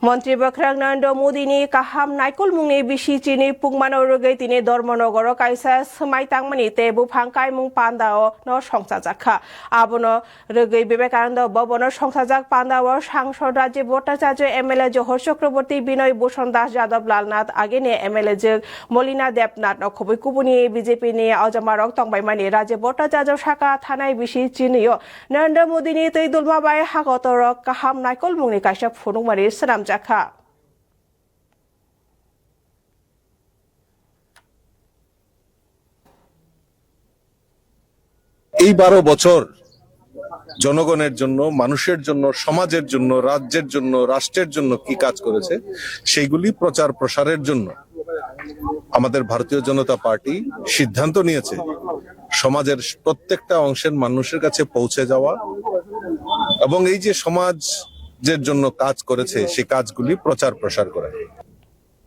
মন্ত্রী বখরাং নরেন্দ্র মোদীनि কাহাম नायकुल मुंनि बिसि चिनि पुंमानो रगै तिनि धर्मनगर कायसा समाय तांमानि ते बुफां कायमुं पान्दाओ न संसाजाखा आबनो रगै विवेकानंद भवन संसाजाक पान्दाओ सांसद राजीव भट्टाचार्य एमएलए जहर चक्रवर्ती बिनय भूषण दास यादव लालनाथ आगेनि एमएलए जों मलिना देबनाथ नखबै कुबुनि बीजेपी नि अजमारक तंबायमानि राजीव भट्टाचार्य शाखा थानाय बिसि चिनियो नरेंद्र मोदीनि तै दुलमाबाय हागतर काहाम नायकुल मुंनि कायसा फुनुमारि सराम जाखा এই 12 বছর জনগণের জন্য, মানুষের জন্য, সমাজের জন্য, রাজ্যের জন্য, রাষ্ট্রের জন্য কি কাজ করেছে সেইগুলি প্রচার প্রসারের জন্য আমাদের ভারতীয় জনতা পার্টি সিদ্ধান্ত নিয়েছে সমাজের প্রত্যেকটা অংশের মানুষের কাছে পৌঁছে যাওয়া এবং এই যে সমাজের জন্য কাজ করেছে সেই কাজগুলি প্রচার প্রসার করা।